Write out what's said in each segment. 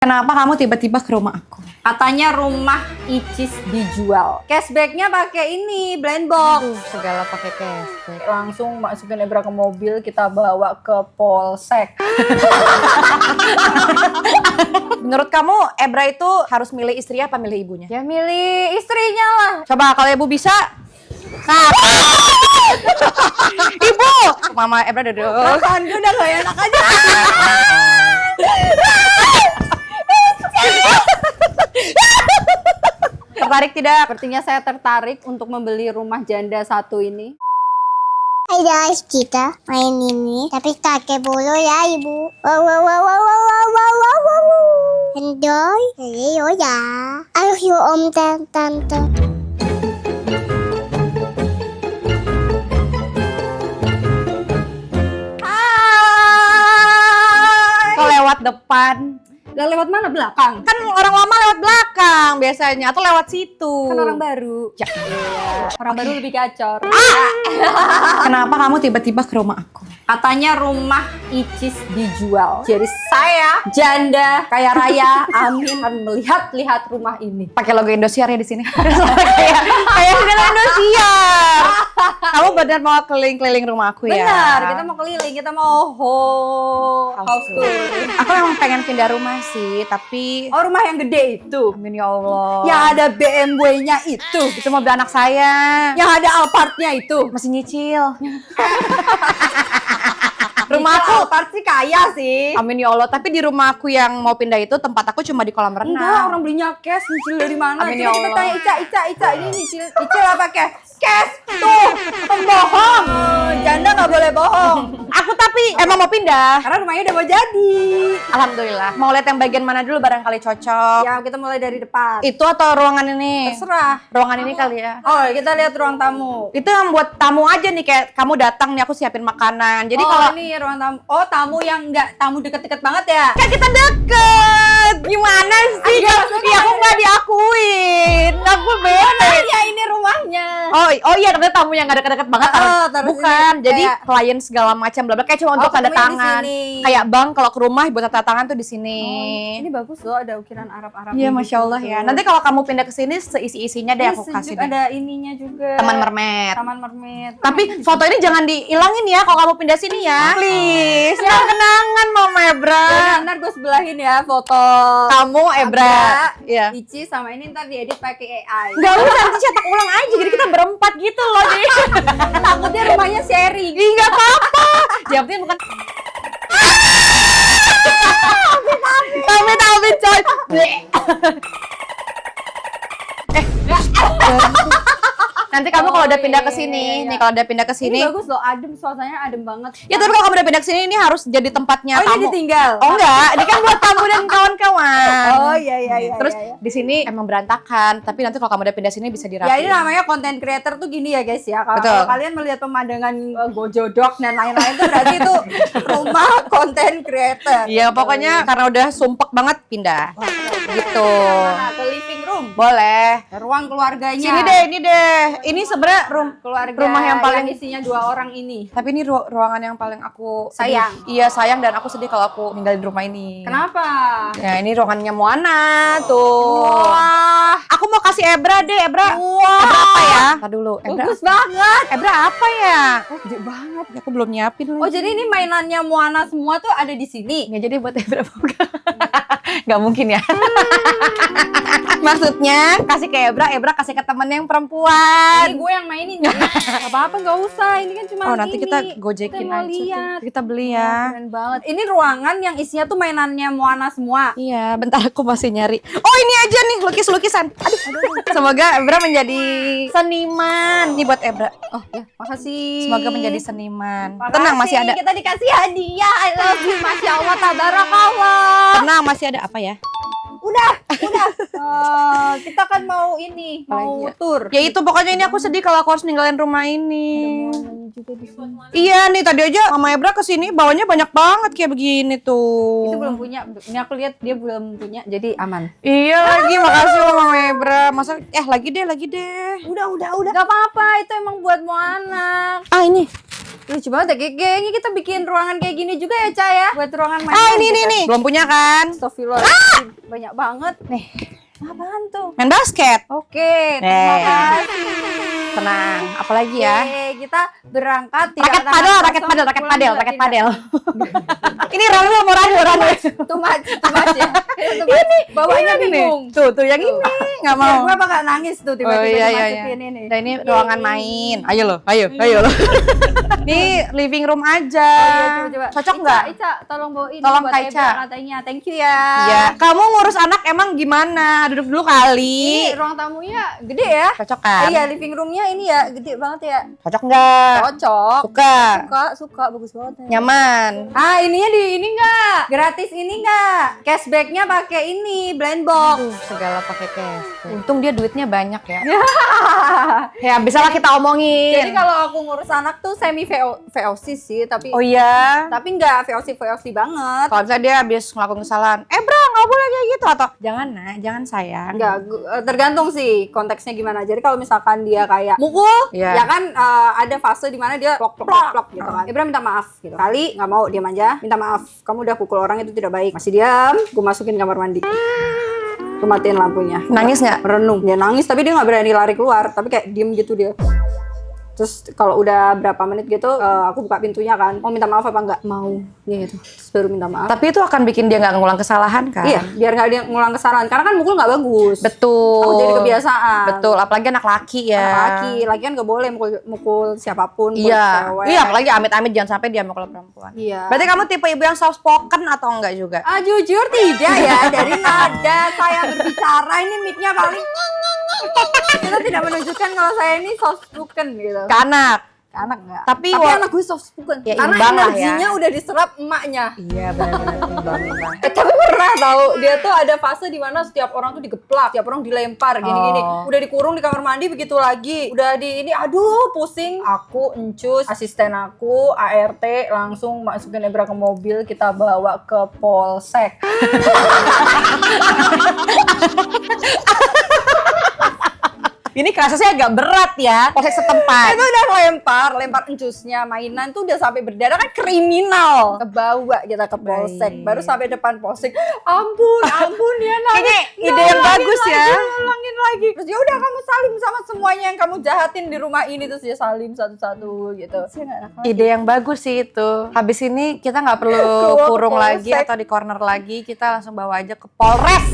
Kenapa kamu tiba-tiba ke rumah aku? Katanya rumah Icis dijual. Cashbacknya pakai ini, blind box. Segala pakai cashback. Langsung masukin Ebra ke mobil, kita bawa ke polsek. Menurut kamu Ebra itu harus milih istri apa milih ibunya? Ya milih istrinya lah. Coba kalau ibu bisa. Nah. Ibu! Mama Ebra duduk. Perasaan gue udah gak enak aja. Tertarik tidak? Sepertinya saya tertarik untuk membeli rumah janda satu ini. Hai guys, kita main ini tapi kakek bulu ya ibu. Wow wow wow wow wow wow wow wow. Enjoy. Ayo ya. Ayo om tante. Hai. Kok lewat depan? Gak lewat mana, belakang? Kan orang lama lewat belakang biasanya atau lewat situ. Kan orang baru. Ya. Orang baru lebih gacor. Kenapa kamu tiba-tiba ke rumah aku? Katanya rumah Icis dijual. Jadi saya, janda, kaya raya, Amin akan melihat-lihat rumah ini. Pakai logo Indosiar ya di sini. Kayak segala Indosiar. Kamu benar mau keliling-keliling rumah aku ya? Benar, kita mau keliling, kita mau house tour. Aku emang pengen pindah rumah sih, tapi Oh, rumah yang gede itu. amin ya Allah. Yang ada BMW-nya itu. Itu mobil anak saya. Yang ada Alphard-nya itu. Masih nyicil. Rumah Rumah aku aku. Alphard sih kaya sih. Amin ya Allah. Tapi di rumah aku yang mau pindah itu tempat aku cuma di kolam renang. Enggak, orang belinya cash, nyicil dari mana? Amin Coba ya kita Allah. tanya Ica, ini nyicil apa cash? Cash, tuh, pembohong. Janda nggak boleh bohong. Aku tapi emang mau pindah. Karena rumahnya udah mau jadi. Alhamdulillah. Mau lihat yang bagian mana dulu barangkali cocok. Ya, kita mulai dari depan. Itu atau ruangan ini? Terserah. Ruangan ini kali ya. Oh, kita lihat ruang tamu. Itu yang buat tamu aja nih, kayak kamu datang nih aku siapin makanan. Jadi Oh, kalau ini ruang tamu. Oh, tamu yang nggak tamu deket-deket banget ya? kan kita deket. Gimana sih? Iya, maksudnya Iya, aku nggak diakuin. Aku beda. Ya, ini rumahnya. Oh iya, ternyata tamu yang nggak deket-deket banget. Taruh Bukan. sini, Jadi kayak- klien segala macam bla bla kayak cuma untuk tanda ketemunya di tangan. sini. Kayak bank kalau ke rumah buat tanda tangan tuh di sini. Oh, ini bagus loh, ada ukiran Arab-Arab. Iya, gitu. masya Allah ya. Nanti kalau kamu pindah ke sini seisi-isinya deh Ini aku sejuk, kasih deh. ada ininya juga. Taman mermaid. Taman mermaid. Tapi foto ini jangan dihilangin ya kalau kamu pindah sini ya. Please. Ya. Kenangan Mama Ebra. Ya, ntar gue sebelahin ya foto Kamu Ebra. Iya. Ici sama ini ntar diedit pakai AI. Gak usah nanti cetak ulang aja. Jadi kita berempat gitu loh. Jadi Takutnya rumahnya sharing. Ih, gak apa-apa. Yang penting bukan. Amit coy. Nanti kamu kalau udah pindah ke sini, nih kalau udah pindah ke Ini sini. bagus loh, adem, suasananya adem banget. Ya tapi kalau kamu udah pindah ke sini ini harus jadi tempatnya Oh, ini tamu. ditinggal. Oh enggak, ini kan buat tamu dan kawan-kawan. Oh, iya. Terus iya. di sini emang berantakan, tapi nanti kalau kamu udah pindah sini bisa Ya, dirapiin. ini namanya content creator tuh gini ya guys ya. Kalau Betul. kalau kalian melihat pemandangan gojodok dan lain-lain tuh berarti itu rumah content creator. Iya, pokoknya karena udah sumpek banget pindah. Gitu. Nah, ke living room. Boleh. Ruang keluarganya. Sini deh, ini deh. Ini sebenarnya Keluarga rumah yang paling isinya 2 orang ini. tapi ini ruangan yang paling aku sedih. Sayang. Iya, sayang dan aku sedih kalau aku ninggalin rumah ini. Kenapa? Ya, ini ruangannya Moana tuh. Wah, Aku mau kasih Ebra deh, Ebra. wah. Ebra apa ya? Tadi dulu, Ebra. Bagus banget. Ebra apa ya? Gede banget. Aku belum nyiapin lagi. Oh, jadi ini mainannya Moana semua tuh ada di sini. Ya jadi buat Ebra bukan? Gak mungkin ya. Maksudnya kasih ke Ebra kasih ke temen yang perempuan. Ini gue yang mainin ya. Apa-apa nggak usah. Ini kan cuma Oh, nanti ini. kita gojekin Kita mau aja. lihat. Tuh. Kita beli ya. Keren banget. Ini ruangan yang isinya tuh mainannya Moana semua. Iya, bentar aku masih nyari. Oh, ini aja nih lukis-lukisan. Aduh. Semoga Ebra menjadi seniman. Ini buat Ebra. Oh ya, makasih. Semoga menjadi seniman. Makasih, Tenang, masih ada. Kita dikasih hadiah. I love you. Masya Allah, tabarakallah. Tenang, masih ada apa ya? Udah. Kita kan mau ini, mau Apalagi ya? tour. Ya itu pokoknya ini aku sedih kalau aku harus ninggalin rumah ini. Moananya juga di sini. Iya nih tadi aja Mama Ebra kesini bawanya banyak banget kayak begini tuh. Itu belum punya. Ini aku lihat dia belum punya, jadi aman. Iya lagi makasih loh Mama Ebra. Masa lagi deh. Udah. Gak apa-apa, itu emang buat Moana. Ah ini Lucu banget ya, kayaknya kita bikin ruangan kayak gini juga ya, Ca ya. Buat ruangan main. Ah, ini nih. Belum punya kan? Astagfirullahaladzim, banyak banget. Nih, apaan tuh? Main basket. Oke, terima kasih. Tenang, apalagi ya? Oke, kita berangkat. Raket padel. Ini Ranul mau Ranul. Too much ya. Ini bawahnya bingung. Tuh yang ini nggak mau. Gue bakal nangis tuh tiba-tiba dimasukin ini. Nah, ini ruangan main. Ayo lo. Ini living room aja. Coba. Cocok nggak? Ica, tolong bawain. Tolong buat Kak Ebra Ica. katanya. Thank you ya. Iya. Kamu ngurus anak emang gimana? Duduk dulu kali. Ini ruang tamunya gede ya. Cocok kan? Iya, living roomnya ini ya gede banget ya. Cocok nggak? Cocok. Suka, bagus banget. Ya. Nyaman. Ah, ininya di ini enggak? Gratis ini enggak? Cashbacknya pakai ini, blind box. Segala pakai cash. Untung dia duitnya banyak ya. Ya, bisa lah kita omongin. Jadi kalau aku ngurus anak tuh semi VOC sih, tapi Oh iya. tapi enggak VOC banget. Kalau misalnya dia habis ngelakuin kesalahan, bro nggak boleh kayak gitu atau jangan nak, jangan sayang. Enggak, tergantung sih konteksnya gimana. Jadi kalau misalkan dia kayak mukul, Iya. ya kan ada fase di mana dia plok gitu kan. Ibra minta maaf gitu. Kali nggak mau, diam aja. Minta maaf, kamu udah pukul orang itu tidak baik. Masih diam, gue masukin kamar mandi. Gue matiin lampunya. Nangis nggak? Merenung. Dia nangis tapi dia nggak berani lari keluar. Tapi kayak diem gitu dia. Terus kalau udah berapa menit gitu, aku buka pintunya kan. Mau minta maaf apa enggak? Mau. Gitu. Terus baru minta maaf. Tapi itu akan bikin dia nggak ngulang kesalahan kan? Iya, biar nggak dia ngulang kesalahan. Karena kan mukul nggak bagus. Betul. Aku jadi kebiasaan. Betul, apalagi anak laki ya. Laki kan nggak boleh mukul siapapun. Mukul Iya. cewek. Iya, apalagi amit-amit jangan sampai dia mukul perempuan. Iya. Berarti kamu tipe ibu yang soft spoken atau enggak juga? Jujur tidak ya. Dari nada saya berbicara ini mic-nya paling kita tidak menunjukkan kalau saya ini soft spoken gitu. Ke anak. Anak enggak. Tapi anak gue soft spoken. Ya, karena imbang lah energinya ya. udah diserap emaknya. Iya, benar-benar imbang. Tapi pernah tahu dia tuh ada fase di mana setiap orang tuh digeplak, setiap orang dilempar gini-gini. Udah dikurung di kamar mandi begitu lagi. Udah di ini aduh pusing. Aku, Encus, asisten aku, ART langsung masukin Ebra ke mobil, kita bawa ke polsek. Ini kasusnya agak berat ya, polsek setempat. Itu udah lempar Encusnya, mainan tuh udah sampai berdarah kan kriminal. Kebawa kita ke polsek, baru sampai depan polsek. Ampun ya nangis. Kayaknya ide yang bagus ya. Ulangin lagi. Terus ya udah kamu salim sama semuanya yang kamu jahatin di rumah ini, terus dia salim satu-satu gitu. Ide yang bagus sih itu. Habis ini kita nggak perlu kurung lagi atau di corner lagi, kita langsung bawa aja ke Polres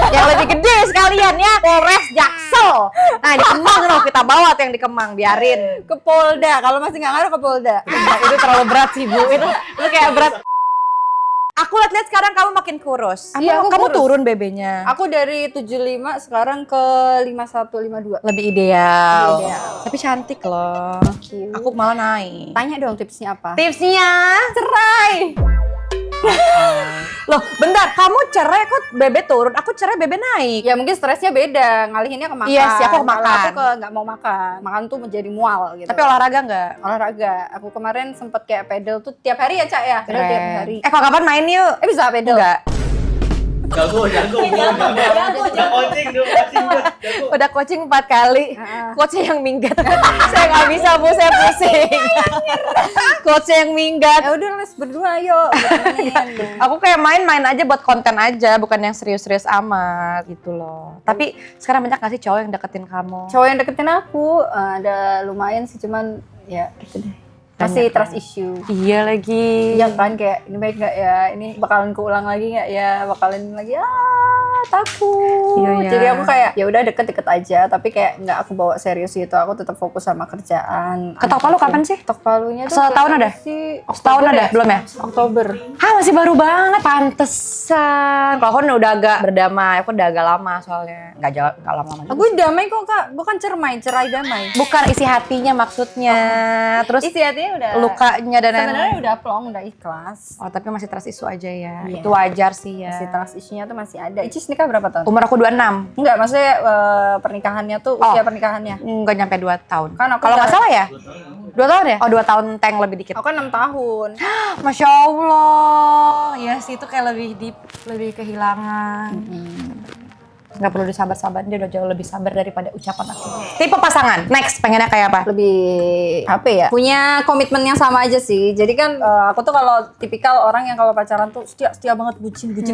yang lebih gede sekalian ya, Polres Jaksel. Nah di Kemang loh, kita bawa tuh yang di Kemang, biarin. Ke Polda, kalau masih nggak ngaruh ke Polda. Itu terlalu berat sih Bu, itu kayak berat. Aku lihat sekarang kamu makin kurus. Iya, aku kamu kurus. turun BB-nya. Aku dari 75 sekarang ke 51, 52. Lebih ideal. Lebih ideal. Tapi cantik loh. Cute. Aku malah naik. Tanya dong tipsnya apa? Tipsnya? Cerai. Loh, bentar, kamu cerai kok bebe turun, aku cerai bebe naik. Ya mungkin stresnya beda, ngalihinnya ke makan. Iya sih, aku ke Kalau makan. aku nggak mau makan. Makan tuh menjadi mual gitu. Tapi olahraga nggak? olahraga. Aku kemarin sempet kayak pedal tuh tiap hari ya, Cak ya? Pedal tiap hari. Kalau kapan main yuk? Bisa pedal? Enggak. Jago. Udah coaching 4 kali. Heeh. Coachnya yang minggat. Saya nggak bisa Bu, saya pusing. Coachnya yang minggat. Ya udah les berdua yuk. Temenin. Aku kayak main-main aja buat konten aja, bukan yang serius-serius amat gitu loh. Tapi sekarang banyak nggak sih cowok yang deketin kamu? Cowok yang deketin aku ada lumayan sih, cuman ya gitu deh. Masih Banyak, trust issue. Iya lagi. Iya kan, kayak ini baik nggak ya, ini bakalan keulang lagi nggak ya, bakalan lagi takut. Iya, iya. Jadi aku kayak ya udah deket-deket aja, tapi kayak nggak aku bawa serius gitu. Aku tetap fokus sama kerjaan. Ketok palu kapan sih? Ketok palunya tuh Setahun kapan ada? sih? Setahun Oktober ada? ya? Belum ya? Oktober. Hah, masih baru banget. Pantesan. Kalau aku udah agak berdamai, aku udah agak lama soalnya. Nggak lama-lama juga. Aku damai kok Kak, bukan cerai damai. Bukan isi hatinya maksudnya. Terus Isi hatinya udah. lukanya dan Sebenarnya lain-lain. udah plong, udah ikhlas. Oh, tapi masih trust issue aja ya. Iya. Itu wajar sih ya. Masih trust issue-nya tuh masih ada. Icis nikah berapa tahun? Umur aku 26. Enggak, maksudnya pernikahannya tuh Oh. usia pernikahannya. Nggak nyampe 2 tahun. Kan aku Kalau nggak udah- salah ya? 2 tahun ya? Oh, 2 tahun tank lebih dikit. Aku kan 6 tahun. Masya Allah. Ya sih, itu kayak lebih deep, lebih kehilangan. Nggak perlu disabar-sabar, dia udah jauh lebih sabar daripada ucapan aku. Tipe pasangan, next pengennya kayak apa? Lebih apa ya? Punya komitmen yang sama aja sih. Jadi kan aku tuh kalau tipikal orang yang kalau pacaran tuh setia banget, bucin gitu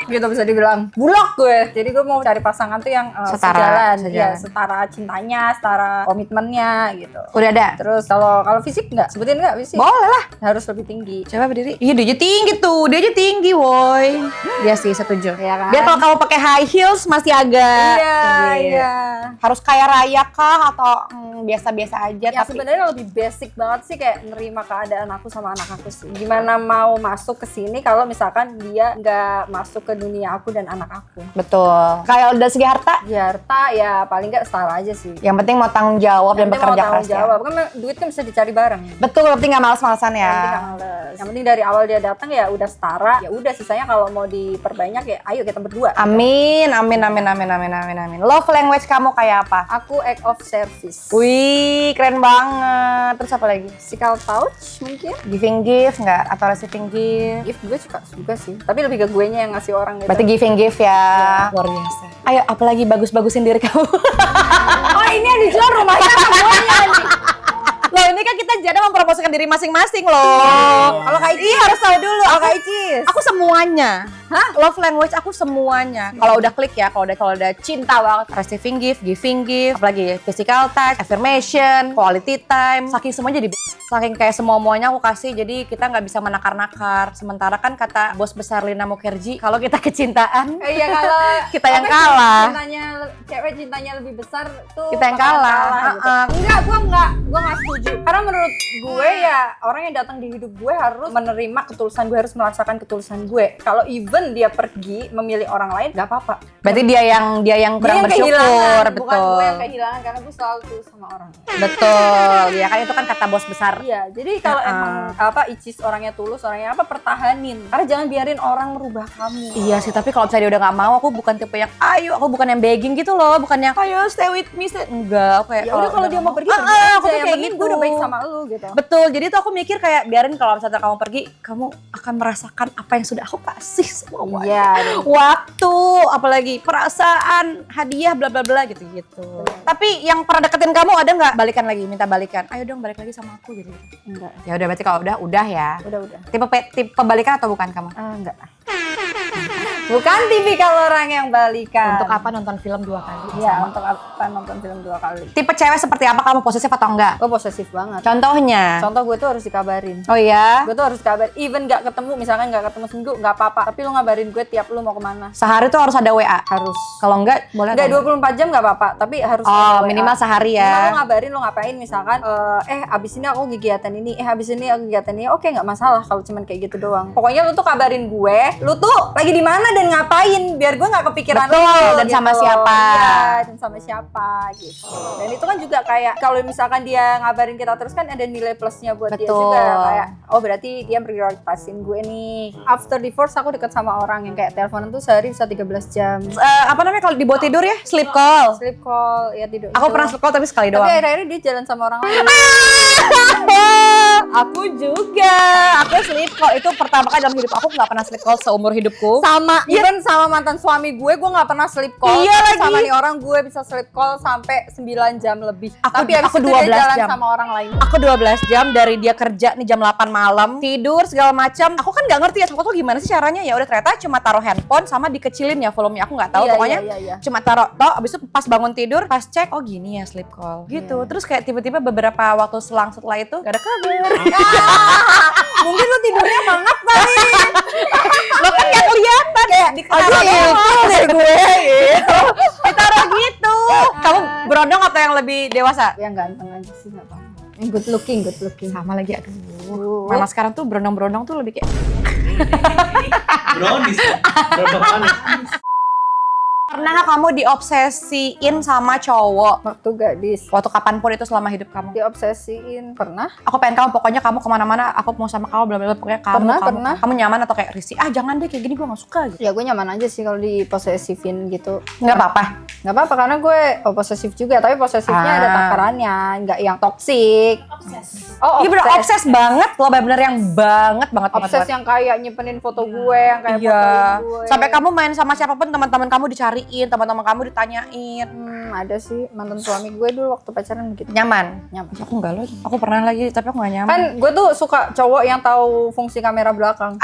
bisa dibilang. Bulok gue. Jadi gue mau cari pasangan tuh yang sejalan. Ya, setara cintanya, setara komitmennya gitu. Udah ada? Terus kalau fisik enggak? Sebutin enggak fisik? Boleh lah. Harus lebih tinggi. Coba berdiri. Iya dia aja tinggi tuh, dia aja tinggi woi. Dia sih setuju. Iya kan? Biar kalau kamu pakai high heels masih agak Iya. Harus kaya raya kah atau biasa-biasa aja? Ya tapi sebenarnya lebih basic banget sih kayak nerima keadaan aku sama anak aku sih. Gimana mau masuk ke sini kalau misalkan dia nggak masuk ke dunia aku dan anak aku. betul. Kayak udah segi harta, Ya harta ya paling nggak setara aja sih. yang penting mau tanggung jawab dan Yang penting mau bekerja keras tanggung jawab. Kan duit kan bisa dicari bareng. Betul, yang penting nggak malas-malasan ya. Yang penting nggak males. Yang penting dari awal dia datang ya udah setara. Ya udah sisanya kalau mau diperbanyak ya ayo kita berdua. Amin. Love language kamu kayak apa? Aku act of service. Wih, keren banget. Terus apa lagi? Physical touch mungkin. Giving gift nggak? Atau receiving gift? Gift gue suka juga sih. Tapi lebih ke gue nya yang ngasih orang gitu. Berarti giving gift ya. Luar biasa. Ayo, apalagi bagus-bagusin diri kamu. Oh ini yang dijual rumahnya semuanya nih. Loh, ini kan kita jadi mempromosikan diri masing-masing loh. Kalau Kak Ici harus tahu dulu. Kalau Kak Icis. Aku semuanya. Hah? Love language aku semuanya. Kalau udah klik ya, kalau udah cinta banget. Receiving gift, giving gift, apalagi physical touch, affirmation, quality time. Saking semuanya jadi saking kayak semua-muanya aku kasih, jadi kita nggak bisa menakar-nakar. Sementara kan kata bos besar Lina Mukherjee, kalau kita kecintaan, Iya kalau kita yang kalah. Cewek cintanya lebih besar tuh Kita yang bakalan kalah. gitu. Enggak, gue nggak setuju. Karena menurut gue ya orang yang datang di hidup gue harus menerima ketulusan gue, harus merasakan ketulusan gue. Kalau even dia pergi memilih orang lain, nggak apa-apa. Berarti dia yang kurang bersyukur, kehilangan, bukan betul. gue yang kehilangan karena gue selalu tulus sama orang. Betul, ya kan itu kan kata bos besar. Iya, jadi kalau emang Icis orangnya tulus, orangnya pertahanin. Karena jangan biarin orang merubah kamu. Iya sih, tapi kalau misalnya dia udah nggak mau, aku bukan tipe yang ayo, aku bukan yang begging gitu loh, bukan yang ayo stay with me, enggak. Kayak Ya udah kalau dia mau pergi, aku tuh yang kayak penting gitu. gue udah baik sama lu gitu. Betul, jadi tuh aku mikir kayak biarin kalau misalnya kamu pergi, kamu akan merasakan apa yang sudah aku kasih semua. Iya. Waktu, apalagi perasaan, hadiah, bla bla bla gitu. Tapi yang pernah deketin kamu ada nggak balikan lagi, minta balikan? Ayo dong balik lagi sama aku gitu. Enggak. Ya udah berarti kalau udah ya. Udah. Tipe balikan atau bukan kamu? Enggak. Bukan tipikal orang yang balikan. Untuk apa nonton film 2 kali? Iya, untuk apa nonton film 2 kali. Tipe cewek seperti apa, kamu posesif atau enggak? Gue posesif banget. Contohnya? Contoh gue tuh harus dikabarin. Oh iya? Gue tuh harus kabar, even gak ketemu, misalkan gak ketemu seminggu, gak apa-apa. Tapi lu ngabarin gue tiap lu mau kemana. Sehari tuh harus ada WA? Harus. Kalau enggak, boleh Enggak, atau 24 jam gak apa-apa, tapi harus ada Oh, WA. minimal sehari ya? Minimal lu ngabarin lu ngapain, misalkan, abis ini aku kegiatan ini, abis ini aku kegiatan ini, oke gak masalah kalau cuman kayak gitu doang. Pokoknya lu tuh kabarin gue, lu tuh lagi di mana dan ngapain, biar gue gak kepikiran Betul, lu. dan gitu sama loh. siapa. Iya, dan sama siapa gitu. Dan itu kan juga kayak, kalau misalkan dia ngabarin kita terus kan ada nilai plusnya buat dia Betul. juga. Kayak, oh berarti dia prioritasin gue nih. After divorce aku deket sama orang yang kayak teleponan tuh sehari bisa 13 jam. apa namanya kalau dibawa tidur ya? Sleep call. Sleep call, ya tidur. Aku pernah sleep call tapi sekali Tapi doang. akhir-akhir dia jalan sama orang lain. Aku juga. Aku sleep call itu pertama kali dalam hidup aku, nggak pernah sleep call seumur hidupku. Sama, even sama mantan suami gue nggak pernah sleep call. Iya Tapi lagi. sama nih orang gue bisa sleep call sampai 9 jam lebih. Tapi habis aku itu dia 12 jalan jam. sama orang lain. Aku 12 jam dari dia kerja nih jam 8 malam, tidur segala macam. Aku kan nggak ngerti ya sleep call tuh gimana sih caranya. Ya udah ternyata cuma taruh handphone sama dikecilin ya volumenya, aku nggak tahu. Iya, Pokoknya iya. cuma taruh toh, abis itu pas bangun tidur, pas cek, oh gini ya sleep call. Gitu. Iya. Terus kayak tiba-tiba beberapa waktu setelah itu gak ada kabar. Mungkin lu tidurnya banget kali. Lo kan gak kelihatan kayak ditaruh deh gue gitu. Ditaruh gitu. Kamu berondong atau yang lebih dewasa? Yang ganteng aja sih nggak apa-apa. Yang good looking. Sama lagi, aduh. Mana sekarang tuh berondong-berondong tuh lebih kayak Brownies. Berapa manis? pernah nggak kamu diobsesiin sama cowok? Waktu gadis. Waktu kapanpun itu selama hidup kamu? Diobsesiin. Pernah? Aku pengen kamu, pokoknya kamu kemana-mana, aku mau sama kamu, bla bla bla, pokoknya kamu, Pernah. kamu nyaman atau kayak risih, jangan deh kayak gini gue gak suka gitu. Ya gue nyaman aja sih kalau diposesifin gitu. Nggak apa-apa. Nggak apa-apa karena gue posesif juga, tapi posesifnya ada takarannya, nggak yang toksik. Oh, Iya bener obses banget loh, bener yang banget Obses yang kayak nyimpenin foto gue, yang kayak Iya. fotoin gue. Sampai kamu main sama siapapun teman-teman kamu dicariin, teman-teman kamu ditanyain. Ada sih mantan suami gue dulu waktu pacaran begitu. Nyaman? Nyaman. Aku enggak loh. Aku pernah lagi tapi aku enggak nyaman. Kan gue tuh suka cowok yang tahu fungsi kamera belakang.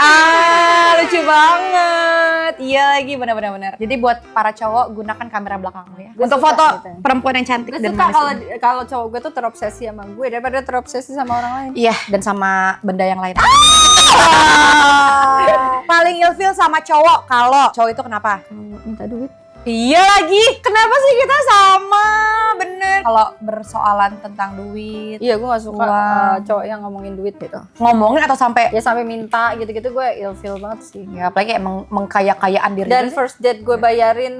Lucu banget. Iya lagi benar-benar. Jadi buat para cowok gunakan kamera belakangmu ya. Gue Untuk suka foto gitu. perempuan yang cantik Gue dan suka manis. kalau cowok gue tuh terobsesi sama gue daripada terobsesi sama orang lain. Iya, dan sama benda yang lain. Paling ilfil sama cowok kalau cowok itu kenapa? Minta duit. Iya lagi. Kenapa sih kita sama? Bener. Kalau bersoalan tentang duit, Iya, gue gak suka Uang. cowok yang ngomongin duit gitu. ngomongin atau sampai Ya sampai minta gitu-gitu gue ilfil banget sih. ya apalagi emang mengkaya-kayaan diri. Dan gitu. first date gue bayarin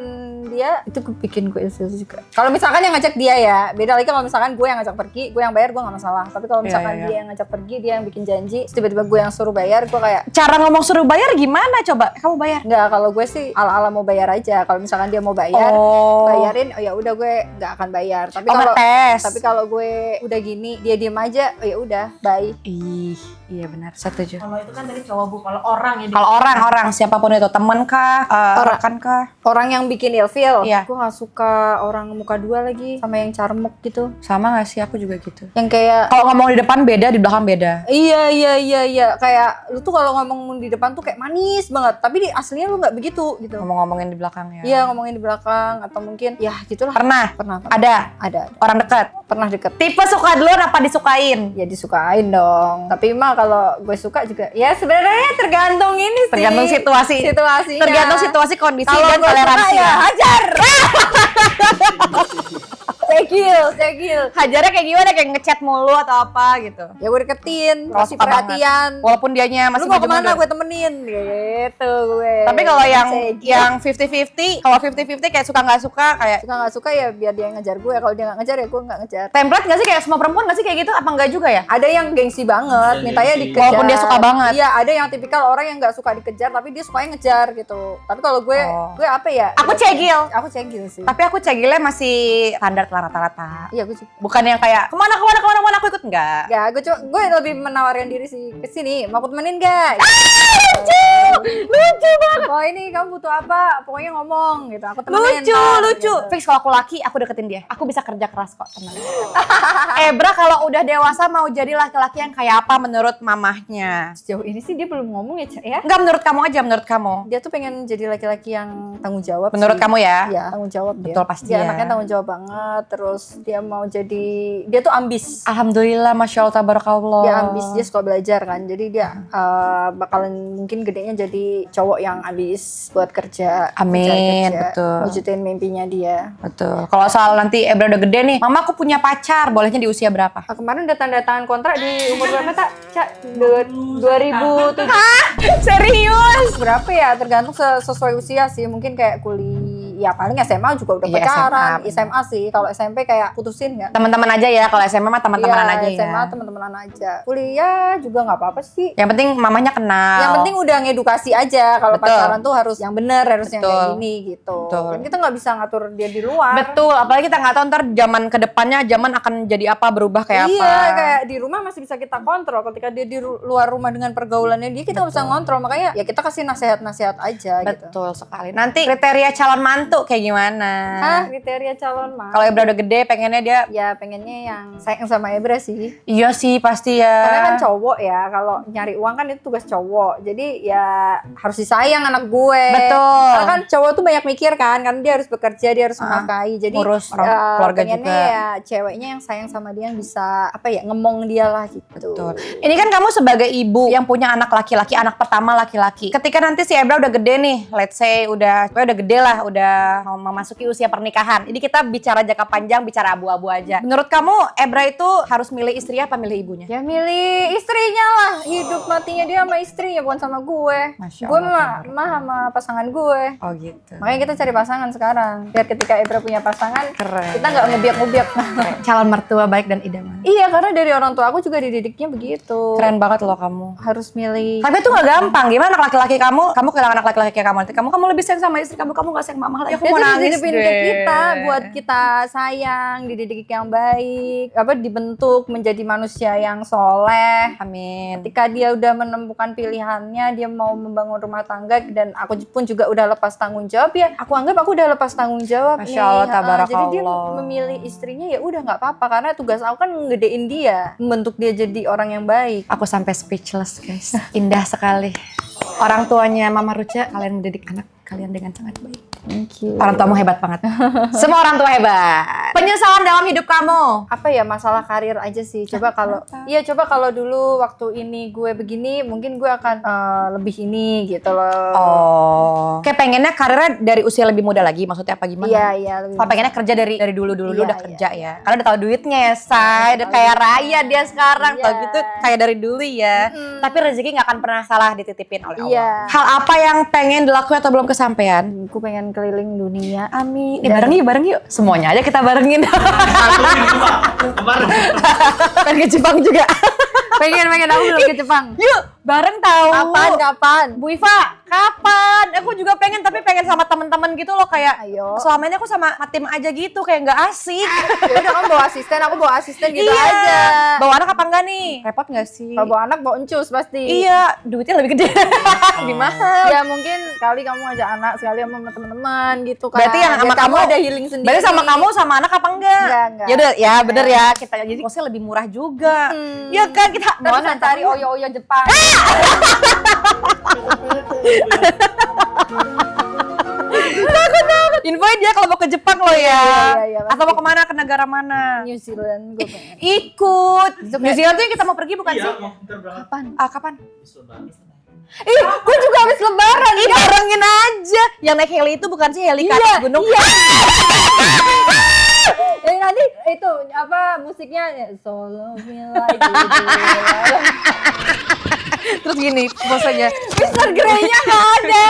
dia, itu bikin gue ilfil juga. Kalau misalkan yang ngajak dia ya, beda lagi kalau misalkan gue yang ngajak pergi, gue yang bayar gue gak masalah. Tapi kalau misalkan Iya. dia yang ngajak pergi, dia yang bikin janji, terus tiba-tiba gue yang suruh bayar, gue kayak Cara ngomong suruh bayar gimana coba? Kamu bayar? enggak, kalau gue sih ala-ala mau bayar aja. Kalau misalkan dia mau bayar, bayarin, oh ya udah gue nggak akan bayar. Tapi kalau ngetes. tapi kalau gue udah gini, dia diem aja, oh ya udah, bye. Ih, iya benar, setuju. Kalau itu kan dari cowok Bu, kalau orang ya. Kalau orang siapapun itu, teman kah, rekan kah? Orang yang bikin ilfil, Iya. gue nggak suka orang muka dua lagi, sama yang carmuk gitu, Sama gak sih? Aku juga gitu. yang kayak Kalau ngomong di depan beda, di belakang beda. iya, kayak lu tuh kalau ngomong di depan tuh kayak manis banget, tapi di aslinya lu nggak begitu gitu. Ngomong-ngomongin di belakang ya. Iya, ngomongin di belakang atau mungkin ya gitulah. Pernah? Pernah. Ada? Orang dekat? Pernah deket. Tipe suka duluan apa disukain? Ya disukain dong. Tapi mah kalau gue suka juga, ya sebenarnya tergantung ini sih. Tergantung situasi. Situasinya. Tergantung situasi, kondisi, Kalau dan gue suka toleransi. ya hajar. Cekil. Hajarnya kayak gimana? Kayak ngechat mulu atau apa gitu? Ya gue deketin, Kalau kasih suka perhatian. Walaupun dianya Lu masih mau kemana maju-maju. gue temenin gitu gue. Tapi kalau Cekil. yang 50-50, kalau 50-50 kayak suka nggak suka, kayak suka nggak suka ya biar dia yang ngejar gue. Kalau dia nggak ngejar ya gue nggak ngejar. template nggak sih, kayak semua perempuan nggak sih kayak gitu? Apa nggak juga ya? Ada yang gengsi banget, Ada mintanya gengsi. dikejar. Walaupun dia suka banget. Iya, ada yang tipikal orang yang nggak suka dikejar tapi dia sukanya ngejar gitu. Tapi kalau gue, Oh. gue apa ya? Aku cegil. Aku cegil sih. Tapi aku cegilnya masih standar lah rata-rata. Iya, gue juga. Bukan yang kayak kemana aku ikut, enggak. Ya, gue lebih menawarkan diri sih. Kesini, mau aku temenin gak? Lucu banget. Oh ini kamu butuh apa? Pokoknya ngomong gitu. Aku temenin. Lucu, ntar, lucu. gitu. Fix kalau aku laki, aku deketin dia. Aku bisa kerja keras kok, tenang. Ebra kalau udah dewasa mau jadi laki-laki yang kayak apa menurut mamahnya? Sejauh ini sih dia belum ngomong ya, Cak, ya. Enggak, menurut kamu aja, menurut kamu. Dia tuh pengen jadi laki-laki yang tanggung jawab. Menurut sih. kamu ya? Iya, tanggung jawab dia. Betul, pasti Dia ya. anaknya tanggung jawab banget. Terus dia mau jadi, dia tuh ambis. Alhamdulillah, Masya Allah, tabarakallah. Dia ambis, dia suka belajar kan. Jadi dia bakalan mungkin gedenya jadi cowok yang ambis buat kerja. Amin, mencari kerja, betul. wujudin mimpinya dia. Betul. Kalau soal nanti Ebra udah gede nih, mama aku punya pacar, bolehnya di usia berapa? Kemarin udah tanda tangan kontrak di umur berapa tak? Cak, 2007. Serius? Berapa ya? Tergantung sesuai usia sih. Mungkin kayak ya paling SMA juga udah Iya, pacaran. SMA, SMA sih. Kalau SMP kayak putusin nggak? Teman-teman aja ya, kalau SMA mah teman-teman Iya, aja ya. SMA teman-teman aja. Kuliah juga nggak apa-apa sih. Yang penting mamanya kenal. Yang penting udah ngedukasi aja. Kalau Betul. pacaran tuh harus yang bener, harus yang kayak Betul. gini gitu. Betul. Dan kita nggak bisa ngatur dia di luar. Betul, apalagi kita nggak tahu ntar zaman kedepannya zaman akan jadi apa, berubah kayak Iya, apa. kayak di rumah masih bisa kita kontrol. Ketika dia di luar rumah dengan pergaulannya dia, kita nggak bisa ngontrol. Makanya ya kita kasih nasihat-nasihat aja gitu. Betul sekali. Nanti kriteria calon mantu kayak gimana? Hah, kriteria calon mah? Kalau Ebra udah gede, pengennya dia, Ya pengennya yang sayang sama Ebra sih. iya sih pasti ya. Karena kan cowok ya, kalau nyari uang kan itu tugas cowok. Jadi ya harus disayang anak gue. Betul. Karena kan cowok tuh banyak mikir kan dia harus bekerja, dia harus menafkahi. Jadi ngurus orang keluarga pengennya juga. ya ceweknya yang sayang sama dia, yang bisa apa ya, ngemong dia lah gitu. Betul. Ini kan kamu sebagai ibu yang punya anak laki-laki, anak pertama laki-laki. Ketika nanti si Ebra udah gede nih, let's say pokoknya udah gede lah, udah mau memasuki usia pernikahan. Ini kita bicara jangka panjang, bicara abu-abu aja. Menurut kamu Ebra itu harus milih istri apa milih ibunya? Ya milih istrinya lah, hidup matinya dia sama istrinya, bukan sama gue. Masya Gue Allah, mah sama pasangan gue. Oh gitu. Makanya kita cari pasangan sekarang. Biar ketika Ebra punya pasangan, Keren. kita nggak ngebiak-ngebiak. Calon mertua baik dan idaman. Iya, karena dari orang tua aku juga dididiknya begitu. Keren banget loh kamu. Harus milih. Tapi itu gak gampang. Gimana anak laki-laki kamu kehilangan anak laki-laki kamu nanti kamu lebih sayang sama istri kamu nggak sayang mama Ya, aku Dia mau tuh nangis dititipin deh. ke kita buat kita sayang, dididik yang baik, dibentuk menjadi manusia yang soleh. Amin. Ketika dia udah menemukan pilihannya, dia mau membangun rumah tangga, dan aku pun juga udah lepas tanggung jawab, ya aku anggap aku udah lepas tanggung jawab. Masya Allah, nih. tabarakallah. Jadi dia memilih istrinya, ya udah nggak apa-apa, karena tugas aku kan ngedein dia, membentuk dia jadi orang yang baik. Aku sampai speechless, guys. Indah sekali. Orang tuanya Mama Ruca, kalian mendidik anak kalian dengan sangat baik. Thank you. Orang tuamu hebat banget. Semua orang tua hebat. Penyesalan dalam hidup kamu. Apa ya, masalah karir aja sih. Coba kalau dulu waktu ini gue begini, mungkin gue akan lebih ini gitu loh. Oh. Kayak pengennya karirnya dari usia lebih muda lagi, maksudnya apa gimana? Iya. Kalau pengennya kerja dari dulu Iya, udah iya. kerja ya. Karena udah tahu duitnya ya, Say. Udah kayak raya dia sekarang. Iya. Tau gitu kayak dari dulu ya. Tapi rezeki nggak akan pernah salah dititipin oleh Allah. Iya. Hal apa yang pengen dilakuin atau belum kesampaian? Aku pengen keliling dunia. Amin. Bareng yuk. Semuanya aja kita barengin. Satu ini Pak. Kemarin. Pengen ke Jepang juga. pengen aku belum ke Jepang. Yuk, bareng tahu. Kapan? Bu Iva, kapan? Aku juga pengen, tapi pengen sama temen-temen gitu loh, kayak Ayo. selama ini aku sama tim aja gitu, kayak nggak asik. Udah, kamu bawa asisten, aku bawa asisten gitu Iya. aja. Bawa anak apa enggak nih? Repot nggak sih? Kalau bawa anak bawa encus pasti. Iya, duitnya lebih gede. Lebih mahal. Ya mungkin sekali kamu ajak anak, sekali sama teman-teman gitu kan. Berarti yang sama Biar kamu ada healing sendiri. Berarti sama kamu sama anak apa enggak? Enggak. Ya udah, ya bener ya, kita jadi kosnya lebih murah juga. Ya kan kita Mau cari oyo-oyo Jepang. Infoin dia kalau mau ke Jepang loh ya. Iya, Atau mau kemana, ke negara mana? New Zealand gue pengen. Ikut. New Zealand tuh yang kita mau pergi bukan sih? Iya, mau ntar berangkat. Kapan? Lebaran. Ih, gue juga habis lebaran. Ih, barengin aja. Yang naik heli itu bukan sih heli ke atas gunung? Iya. Nanti itu apa musiknya solo feel like you. Terus gini posenya. Mr. Grey-nya nggak ada.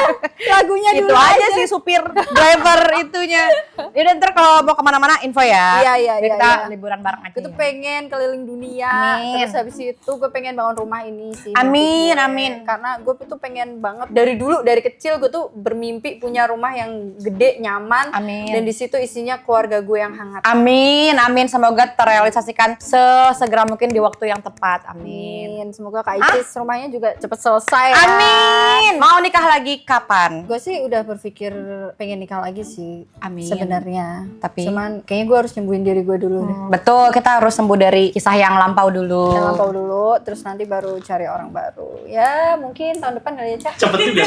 Lagunya Itu dulu aja sih supir driver itunya. Yaudah ntar kalau mau kemana-mana info ya. Iya, Biar kita iya. liburan bareng aja. Gue tuh ya. pengen keliling dunia. Amin. Terus habis itu gue pengen bangun rumah ini sih. Amin, mimpi gue. amin. Karena gue tuh pengen banget dari dulu, dari kecil gue tuh bermimpi punya rumah yang gede, nyaman. Amin. Dan di situ isinya keluarga gue yang hangat. Amin. Semoga terrealisasikan sesegera mungkin di waktu yang tepat. Amin. Amin. Semoga Kak Icis rumahnya juga cepet selesai ya. Amin. Mau nikah lagi kapan? Gue sih udah berpikir pengen nikah lagi sih. Amin. Sebenarnya. Tapi- cuman kayaknya gue harus nyembuhin diri gue dulu deh. Betul, kita harus sembuh dari kisah yang lampau dulu. Yang lampau dulu, terus nanti baru cari orang baru. Ya mungkin tahun depan kali ya, Cak. Cepet juga.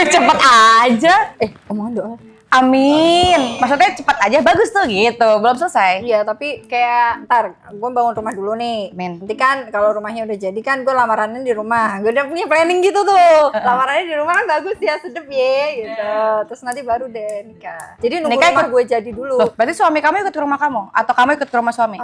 Cepet aja. Omongan doa. Amin. Maksudnya cepet aja, bagus tuh gitu. Belum selesai. Iya, tapi kayak ntar gue bangun rumah dulu nih. Amin. Nanti kan kalau rumahnya udah jadi kan gue lamarannya di rumah. Gue udah punya planning gitu tuh. Lamarannya di rumah kan bagus ya, sedep ya gitu. Terus nanti baru deh nikah. Jadi nunggu Nikah rumah gue jadi dulu. Loh, berarti suami kamu ikut ke rumah kamu? Atau kamu ikut ke rumah suami?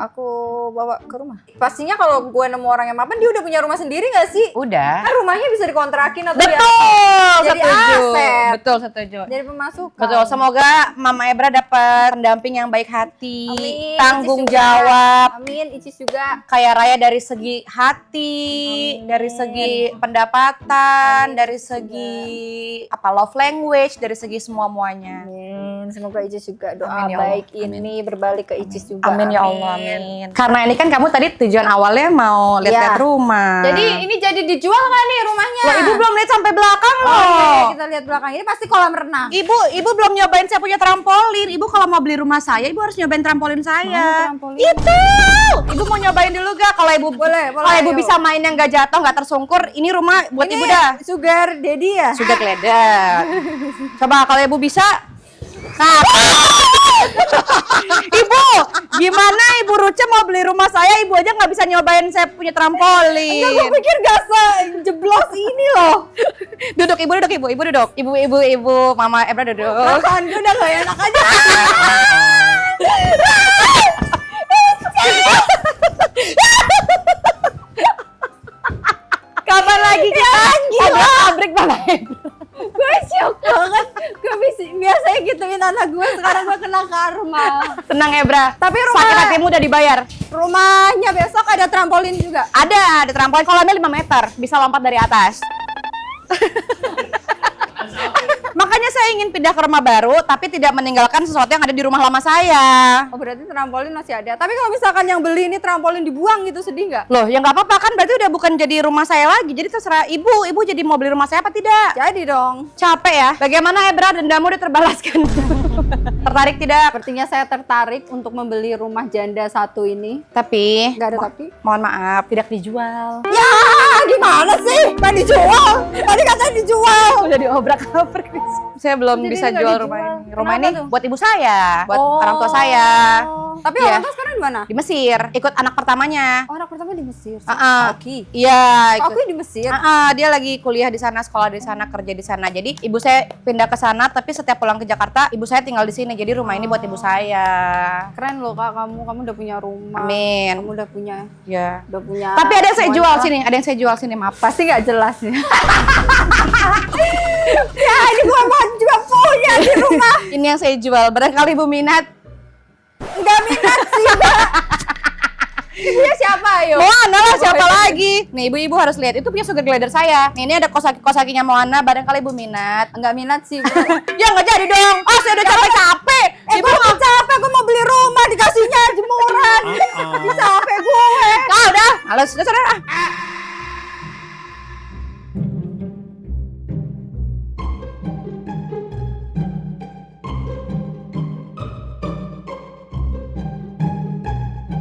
Aku bawa ke rumah. Pastinya kalau gue nemu orang yang mapan, dia udah punya rumah sendiri gak sih? Udah. Kan rumahnya bisa dikontrakin atau Betul, Jadi setuju. aset. Betul, setuju. jadi pemasukan. Betul, semoga Mama Ebra dapat pendamping yang baik hati, Amin. tanggung Icis juga. jawab, Amin, Icis juga. kaya raya dari segi hati, Amin. dari segi pendapatan, Amin. dari segi apa love language, dari segi semua-muanya. Amin. Semoga Icis juga doa Amin ya Allah. baik ini berbalik ke Icis juga. Amin ya Allah, amin. Karena ini kan kamu tadi tujuan awalnya mau lihat-lihat Ya. rumah. Jadi ini jadi dijual nggak nih rumahnya? Wah, ibu belum lihat sampai belakang Oh, loh. iya, kita lihat belakang ini pasti kolam renang. Ibu belum nyobain saya punya trampolin. Ibu kalau mau beli rumah saya, ibu harus nyobain trampolin saya. Mau trampolin? Itu. Ibu mau nyobain dulu gak? Kalau ibu Boleh, Kalau ibu ayo. bisa main yang gak jatuh, gak tersungkur, ini rumah buat Ini ibu dah. Sugar daddy ya? Sudah geledak. Coba kalau ibu bisa. Nah. Ibu, gimana Ibu Ruca mau beli rumah saya, ibu aja nggak bisa nyobain saya punya trampolin. Enggak, gue pikir gak jeblos ini loh. Duduk ibu duduk. Ibu, Mama Ebra duduk. Perasaan gue udah gak enak aja. Kapan lagi kita pabrik Mama Ebra? Gue shock banget. Gue biasanya gituin anak gue, sekarang gue kena karma. Tenang Ebra. Tapi rumah- sakit hatimu udah dibayar. Rumahnya besok ada trampolin juga. Ada trampolin kolamnya 5 meter, bisa lompat dari atas. Makanya Makanya saya ingin pindah ke rumah baru, tapi tidak meninggalkan sesuatu yang ada di rumah lama saya. Oh berarti trampolin masih ada. Tapi kalau misalkan yang beli ini trampolin dibuang gitu sedih nggak? Loh, ya nggak apa-apa kan, berarti udah bukan jadi rumah saya lagi. Jadi terserah ibu jadi mau beli rumah saya apa tidak. Jadi dong. Capek ya? Bagaimana Ebra, dendamu udah terbalaskan? Tertarik tidak? Sepertinya saya tertarik untuk membeli rumah janda satu ini. Tapi, Nggak ada tapi. mohon maaf, tidak dijual. Ya gimana sih? Nggak dijual. Tadi katanya dijual. Udah diobrak-abrik. Saya belum Jadi bisa nggak jual dijual. rumah ini. Rumah Kenapa ini tuh? buat ibu saya, buat orang tua saya. Tapi Iya. orang tua sekarang di mana? Di Mesir, ikut anak pertamanya. Oh, anak pertama di Mesir. Oki. Iya, ikut. Aku di Mesir. Dia lagi kuliah di sana, sekolah di sana, kerja di sana. Jadi ibu saya pindah ke sana, tapi setiap pulang ke Jakarta, ibu saya tinggal di sini. Jadi rumah ini buat ibu saya. Keren loh Kak, kamu udah punya rumah. Amin. Kamu udah punya Ya. Tapi Tapi ada yang saya jual sini, ada yang saya jual sini, maaf. pasti nggak jelas ya. Ya ini gua juga punya di rumah. Ini yang saya jual. Barangkali ibu minat. Nggak minat sih Mbak. Ini punya siapa ayo? Moana lah, siapa lagi? Nih ibu-ibu harus lihat, itu punya sugar glider saya. Nih, ini ada kosakinya Moana, barangkali ibu minat. Nggak minat sih. Ya nggak jadi dong. Oh, saya udah capek-capek. Ibu nggak capek, gue mau beli rumah dikasihnya jemuran. Capek gue. Ah, udah. Halo, sudah.